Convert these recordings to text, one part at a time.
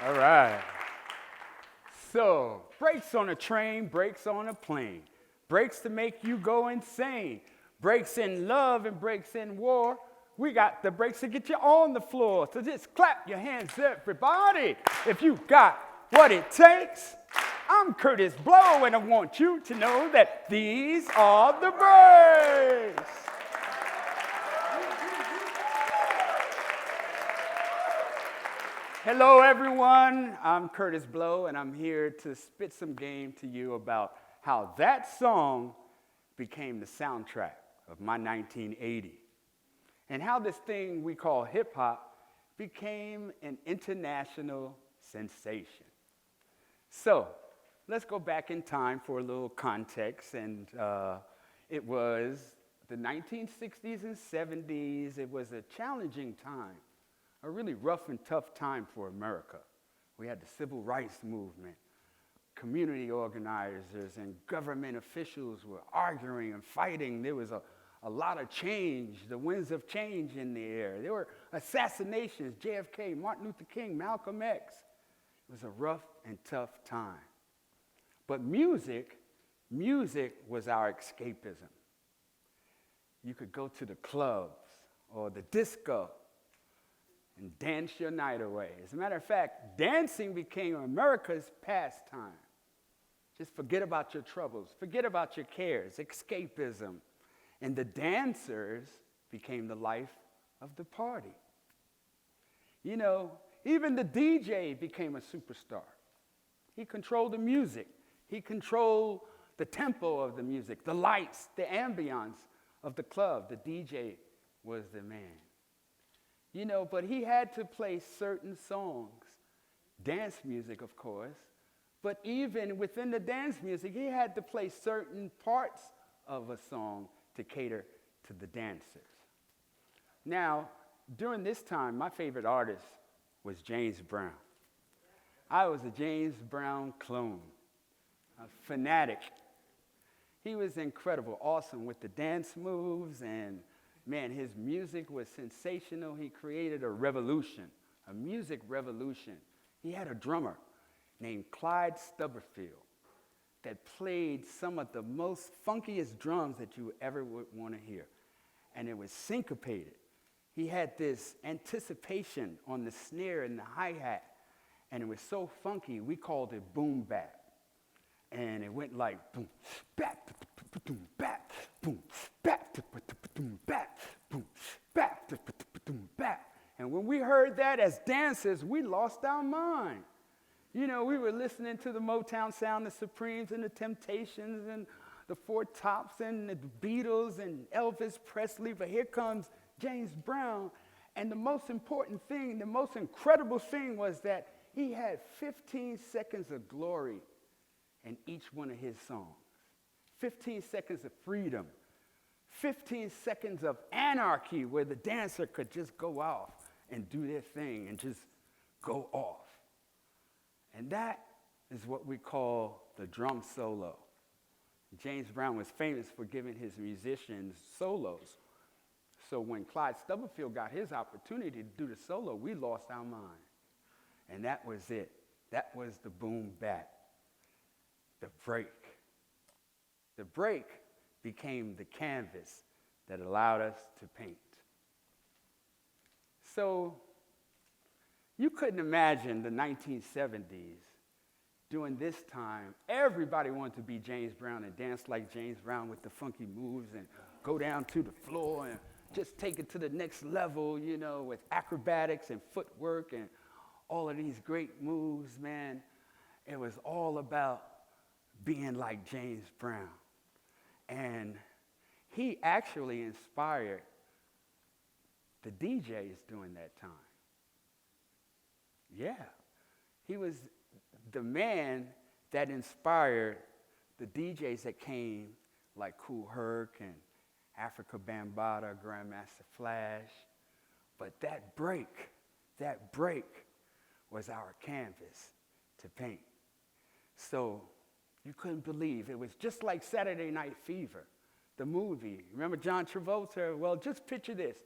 All right. So, brakes on a train, brakes on a plane. Brakes to make you go insane. Brakes in love and brakes in war. We got the brakes to get you on the floor. So just clap your hands, everybody, if you got what it takes. I'm Kurtis Blow, and I want you to know that these are the brakes. Hello, everyone. I'm Kurtis Blow, and I'm here to spit some game to you about how that song became the soundtrack of my 1980, and how this thing we call hip-hop became an international sensation. So, let's go back in time for a little context, and it was the 1960s and 70s. It was a challenging time. A really rough and tough time for America. We had the civil rights movement. Community organizers and government officials were arguing and fighting. There was a lot of change, the winds of change in the air. There were assassinations, JFK, Martin Luther King, Malcolm X. It was a rough and tough time. But music was our escapism. You could go to the clubs or the disco and dance your night away. As a matter of fact, dancing became America's pastime. Just forget about your troubles, forget about your cares, escapism. And the dancers became the life of the party. You know, even the DJ became a superstar. He controlled the music. He controlled the tempo of the music, the lights, the ambiance of the club. The DJ was the man. You know, but he had to play certain songs, dance music, of course, but even within the dance music, he had to play certain parts of a song to cater to the dancers. Now, during this time, my favorite artist was James Brown. I was a James Brown clone, a fanatic. He was incredible, awesome with the dance moves, and man, his music was sensational. He created a revolution, a music revolution. He had a drummer named Clyde Stubblefield that played some of the most funkiest drums that you ever would want to hear. And it was syncopated. He had this anticipation on the snare and the hi-hat. And it was so funky, we called it boom bap. And it went like boom, bap, boom, bap, boom, bap, boom, bap, boom, bap, boom, bap. And when we heard that as dancers, we lost our mind. You know, we were listening to the Motown sound, the Supremes and the Temptations and the Four Tops and the Beatles and Elvis Presley, but here comes James Brown. And the most important thing, the most incredible thing was that he had 15 seconds of glory in each one of his songs. 15 seconds of freedom. 15 seconds of anarchy where the dancer could just go off and do their thing and just go off. And that is what we call the drum solo. James Brown was famous for giving his musicians solos. So when Clyde Stubblefield got his opportunity to do the solo, we lost our mind. And that was it. That was the boom bap. The break. The break became the canvas that allowed us to paint. So you couldn't imagine the 1970s during this time. Everybody wanted to be James Brown and dance like James Brown with the funky moves and go down to the floor and just take it to the next level, you know, with acrobatics and footwork and all of these great moves, man. It was all about being like James Brown. And he actually inspired the DJs during that time. Yeah. He was the man that inspired the DJs that came like Kool Herc and Africa Bambaataa, Grandmaster Flash. But that break was our canvas to paint. So you couldn't believe it was just like Saturday Night Fever, the movie. Remember John Travolta? Well, just picture this.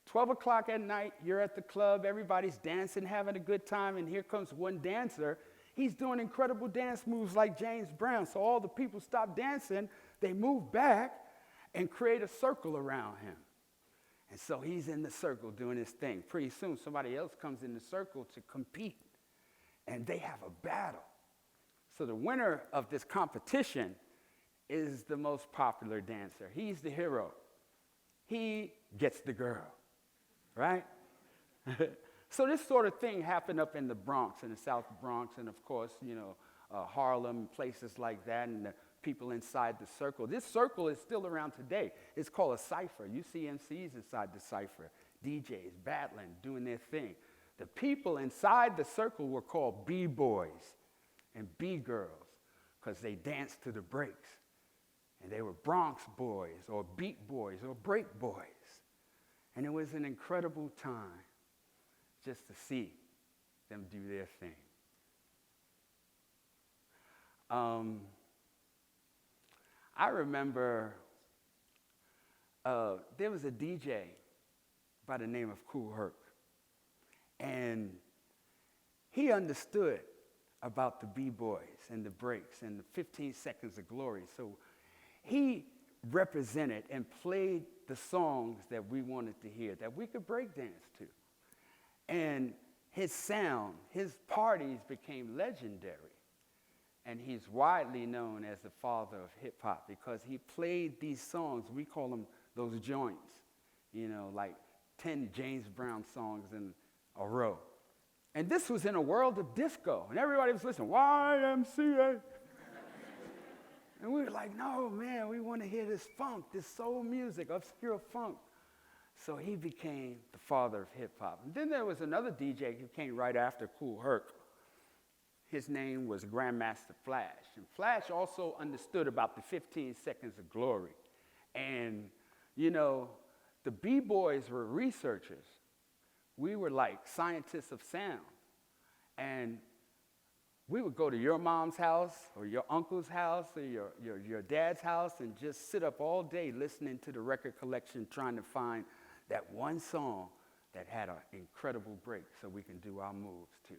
12 o'clock at night, you're at the club, everybody's dancing, having a good time, and here comes one dancer. He's doing incredible dance moves like James Brown. So all the people stop dancing, they move back and create a circle around him. And so he's in the circle doing his thing. Pretty soon, somebody else comes in the circle to compete, and they have a battle. So the winner of this competition is the most popular dancer. He's the hero. He gets the girl, right? So this sort of thing happened up in the Bronx, in the South Bronx, and of course, Harlem, places like that, and the people inside the circle. This circle is still around today. It's called a Cypher. You see MCs inside the Cypher, DJs battling, doing their thing. The people inside the circle were called B-boys and B-girls because they danced to the breaks. And they were Bronx boys or beat boys or break boys. And it was an incredible time just to see them do their thing. I remember there was a DJ by the name of Kool Herc. And he understood about the B-boys and the breaks and the 15 seconds of glory. So he represented and played the songs that we wanted to hear, that we could break dance to. And his sound, his parties became legendary. And he's widely known as the father of hip hop because he played these songs, we call them those joints, like 10 James Brown songs in a row. And this was in a world of disco, and everybody was listening, YMCA. And we were like, no, man, we want to hear this funk, this soul music, obscure funk. So he became the father of hip-hop. And then there was another DJ who came right after Kool Herc. His name was Grandmaster Flash. And Flash also understood about the 15 seconds of glory. And, the B-boys were researchers. We were like scientists of sound. And we would go to your mom's house or your uncle's house or your dad's house and just sit up all day listening to the record collection trying to find that one song that had an incredible break so we can do our moves too.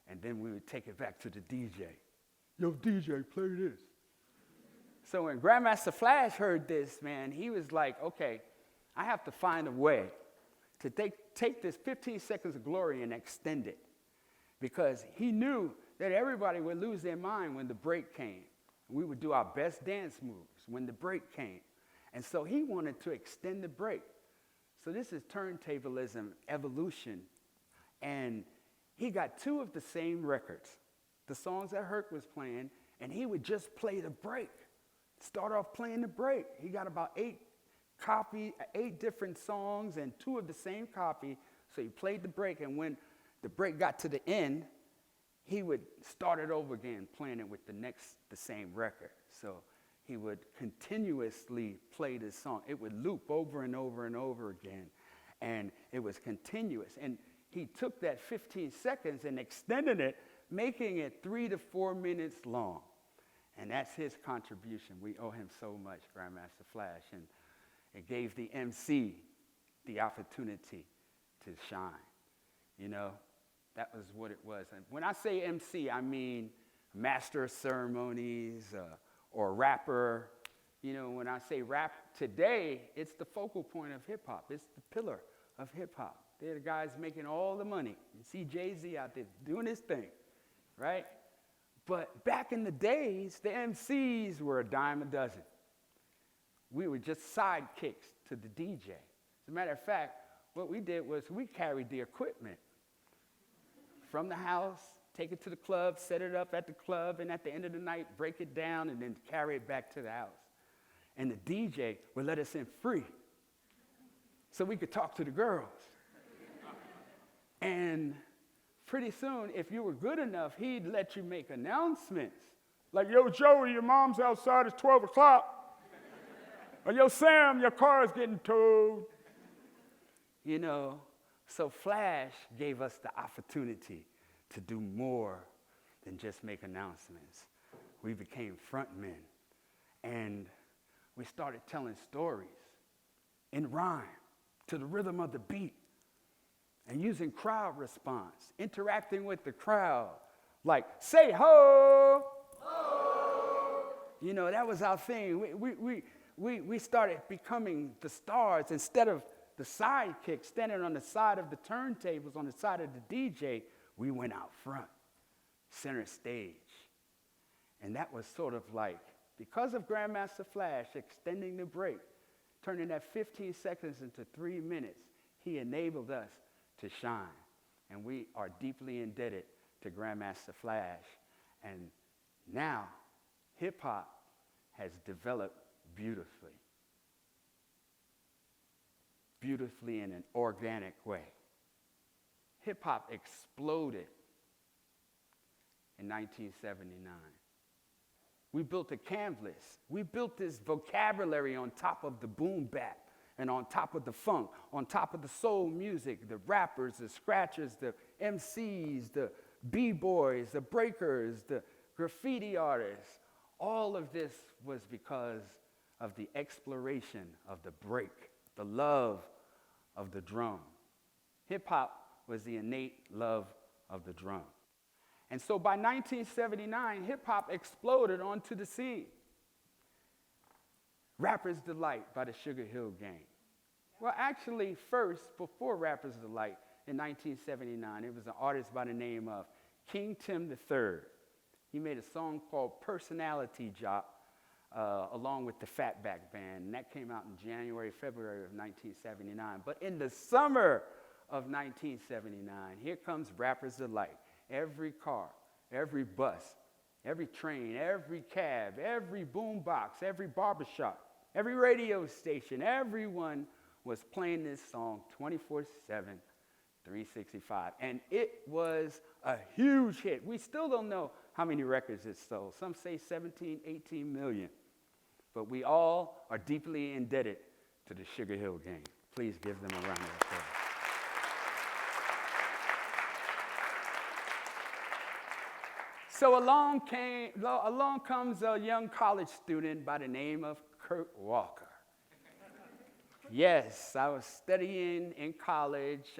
And then we would take it back to the DJ. Yo, DJ, play this. So when Grandmaster Flash heard this, man, he was like, okay, I have to find a way to take this 15 seconds of glory and extend it. Because he knew that everybody would lose their mind when the break came. We would do our best dance moves when the break came. And so he wanted to extend the break. So this is turntablism evolution. And he got two of the same records, the songs that Herc was playing, and he would just play the break. Start off playing the break. He got about 8 different songs and 2 of the same copy. So he played the break, and when the break got to the end, he would start it over again, playing it with the same record. So he would continuously play this song. It would loop over and over and over again, and it was continuous. And he took that 15 seconds and extended it, making it 3 to 4 minutes long. And that's his contribution. We owe him so much, Grandmaster Flash. And it gave the MC the opportunity to shine. That was what it was. And when I say MC, I mean master of ceremonies or rapper. When I say rap today, it's the focal point of hip-hop. It's the pillar of hip-hop. They're the guys making all the money. You see Jay-Z out there doing his thing, right? But back in the days, the MCs were a dime a dozen. We were just sidekicks to the DJ. As a matter of fact, what we did was we carried the equipment from the house, take it to the club, set it up at the club, and at the end of the night, break it down and then carry it back to the house. And the DJ would let us in free so we could talk to the girls. And pretty soon, if you were good enough, he'd let you make announcements. Like, yo, Joey, your mom's outside, it's 12 o'clock. Or, yo, Sam, your car is getting towed. So Flash gave us the opportunity to do more than just make announcements. We became frontmen, and we started telling stories in rhyme. to the rhythm of the beat and using crowd response, interacting with the crowd, like, say ho! Ho! You know, that was our thing. We started becoming the stars. Instead of the sidekick standing on the side of the turntables, on the side of the DJ, we went out front, center stage. And that was sort of like, because of Grandmaster Flash extending the break, turning that 15 seconds into 3 minutes, he enabled us to shine. And we are deeply indebted to Grandmaster Flash. And now, hip-hop has developed beautifully. Beautifully in an organic way. Hip-hop exploded in 1979. We built a canvas. We built this vocabulary on top of the boom bap and on top of the funk, on top of the soul music, the rappers, the scratchers, the MCs, the B-boys, the breakers, the graffiti artists. All of this was because of the exploration of the break, the love of the drum. Hip-hop was the innate love of the drum. And so by 1979, hip-hop exploded onto the scene. Rapper's Delight by the Sugar Hill Gang. Well, actually, first, before Rapper's Delight, in 1979, it was an artist by the name of King Tim III. He made a song called Personality Drop, along with the Fatback Band, and that came out in January, February of 1979. But in the summer of 1979, here comes Rapper's Delight. Every car, every bus, every train, every cab, every boombox, every barbershop, every radio station, everyone was playing this song 24/7, 365. And it was a huge hit. We still don't know how many records it sold. Some say 17, 18 million. But we all are deeply indebted to the Sugar Hill Gang. Please give them a round of applause. So along comes a young college student by the name of Kurtis Walker. Yes, I was studying in college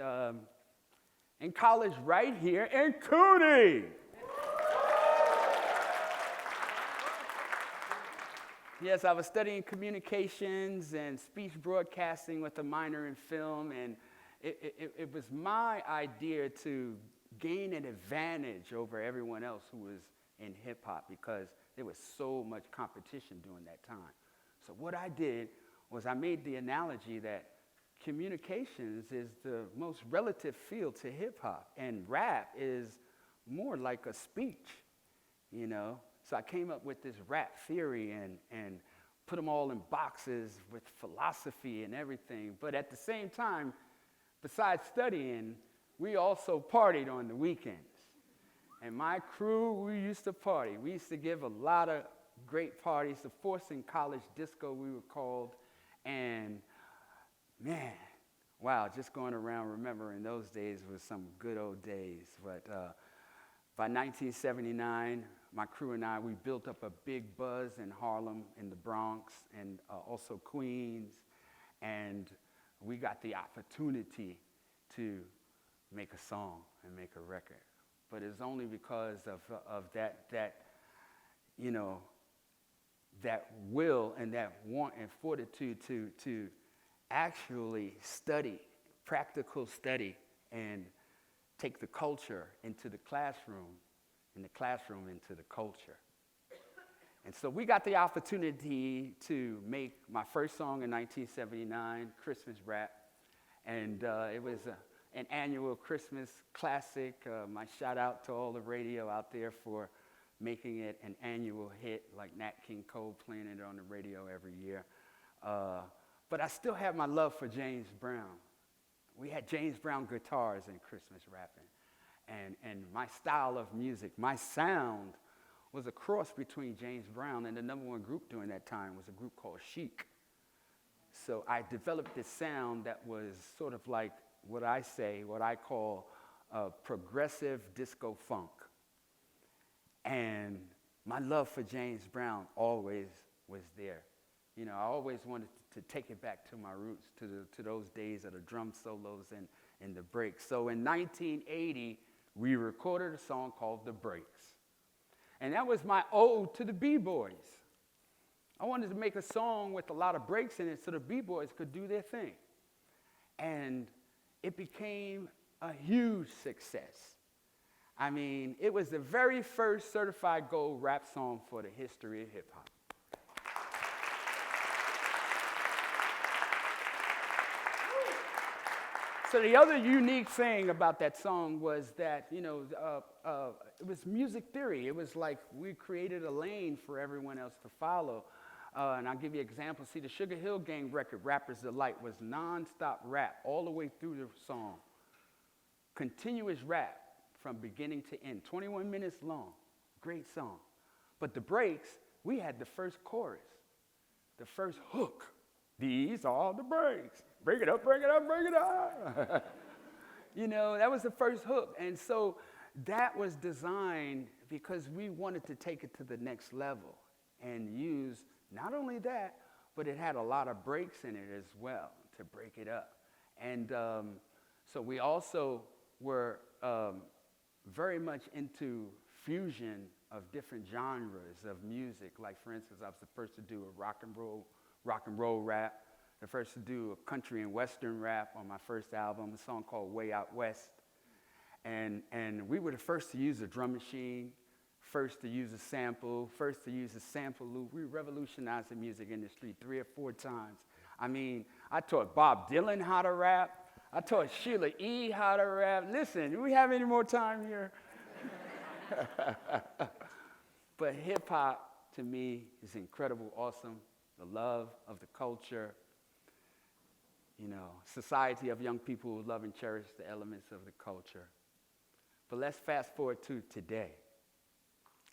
right here in CUNY. Yes, I was studying communications and speech broadcasting with a minor in film, and it was my idea to gain an advantage over everyone else who was in hip-hop because there was so much competition during that time. So what I did was I made the analogy that communications is the most relative field to hip-hop, and rap is more like a speech, you know? So I came up with this rap theory and put them all in boxes with philosophy and everything. But at the same time, besides studying, we also partied on the weekends. And my crew, we used to party. We used to give a lot of great parties. The Forcing College Disco, we were called. And man, wow, just going around remembering those days was some good old days. But by 1979, my crew and I, we built up a big buzz in Harlem, in the Bronx, and also Queens. And we got the opportunity to make a song and make a record. But it's only because of that you know, that will and that want and fortitude to actually study, practical study, and take the culture into the classroom, and the classroom into the culture. And so we got the opportunity to make my first song in 1979, Christmas Rap, and it was an annual Christmas classic. My shout out to all the radio out there for making it an annual hit, like Nat King Cole playing it on the radio every year. But I still have my love for James Brown. We had James Brown guitars in Christmas rapping. And my style of music, my sound, was a cross between James Brown and the #1 group during that time was a group called Chic. So I developed this sound that was sort of like what I call progressive disco funk. And my love for James Brown always was there. You know, I always wanted to to take it back to my roots, to those days of the drum solos and the breaks. So in 1980, we recorded a song called The Breaks. And that was my ode to the B-boys. I wanted to make a song with a lot of breaks in it so the B-boys could do their thing. And it became a huge success. I mean, it was the very first certified gold rap song for the history of hip-hop. So the other unique thing about that song was that, it was music theory. It was like we created a lane for everyone else to follow. And I'll give you an example. See, the Sugar Hill Gang record, Rapper's Delight, was nonstop rap all the way through the song. Continuous rap from beginning to end, 21 minutes long. Great song. But the breaks, we had the first chorus, the first hook. These are the breaks. Break it up, break it up, break it up. That was the first hook. And so that was designed because we wanted to take it to the next level and use not only that, but it had a lot of breaks in it as well to break it up. And so we also were very much into fusion of different genres of music. Like, for instance, I was the first to do a rock and roll rap, the first to do a country and western rap on my first album, a song called Way Out West. And we were the first to use a drum machine, first to use a sample, first to use a sample loop. We revolutionized the music industry 3 or 4 times. I mean, I taught Bob Dylan how to rap. I taught Sheila E. how to rap. Listen, do we have any more time here? But hip-hop, to me, is incredible, awesome. The love of the culture, society of young people who love and cherish the elements of the culture. But let's fast forward to today.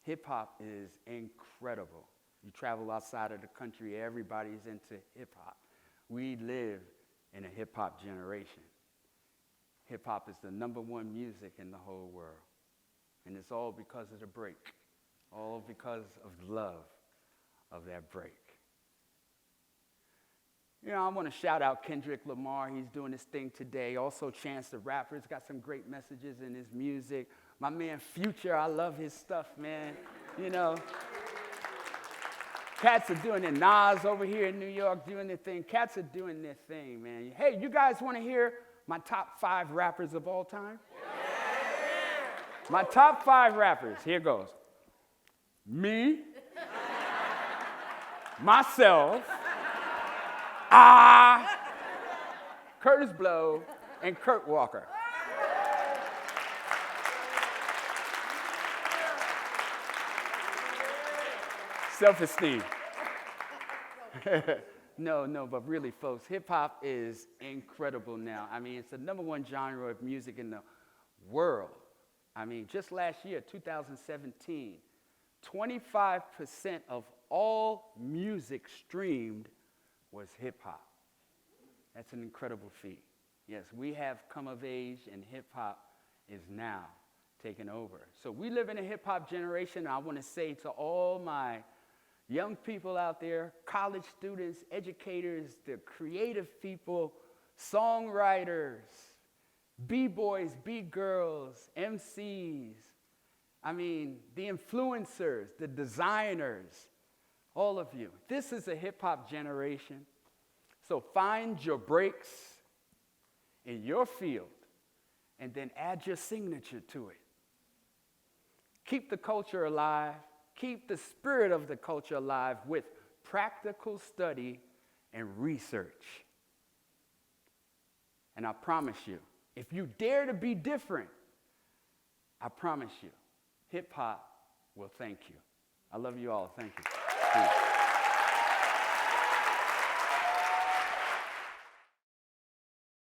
Hip-hop is incredible. You travel outside of the country, everybody's into hip-hop. We live in a hip-hop generation. Hip-hop is the #1 music in the whole world. And it's all because of the break. All because of the love of that break. I want to shout out Kendrick Lamar. He's doing his thing today. Also Chance the Rapper. He's got some great messages in his music. My man Future, I love his stuff, man. Cats are doing it. Nas over here in New York doing their thing. Cats are doing their thing, man. Hey, you guys want to hear my top 5 rappers of all time? Yeah. My top 5 rappers. Here goes. Me. Myself. Kurtis Blow, and Kurt Walker. Self-esteem. No, but really, folks, hip-hop is incredible now. I mean, it's the #1 genre of music in the world. I mean, just last year, 2017, 25% of all music streamed was hip-hop. That's an incredible feat. Yes, we have come of age, and hip-hop is now taking over. So we live in a hip-hop generation. I want to say to all my young people out there, college students, educators, the creative people, songwriters, B-boys, B-girls, MCs, the influencers, the designers, all of you. This is a hip-hop generation. So find your breaks in your field and then add your signature to it. Keep the culture alive. Keep the spirit of the culture alive with practical study and research. And I promise you, if you dare to be different, I promise you, hip-hop will thank you. I love you all. Thank you. Peace.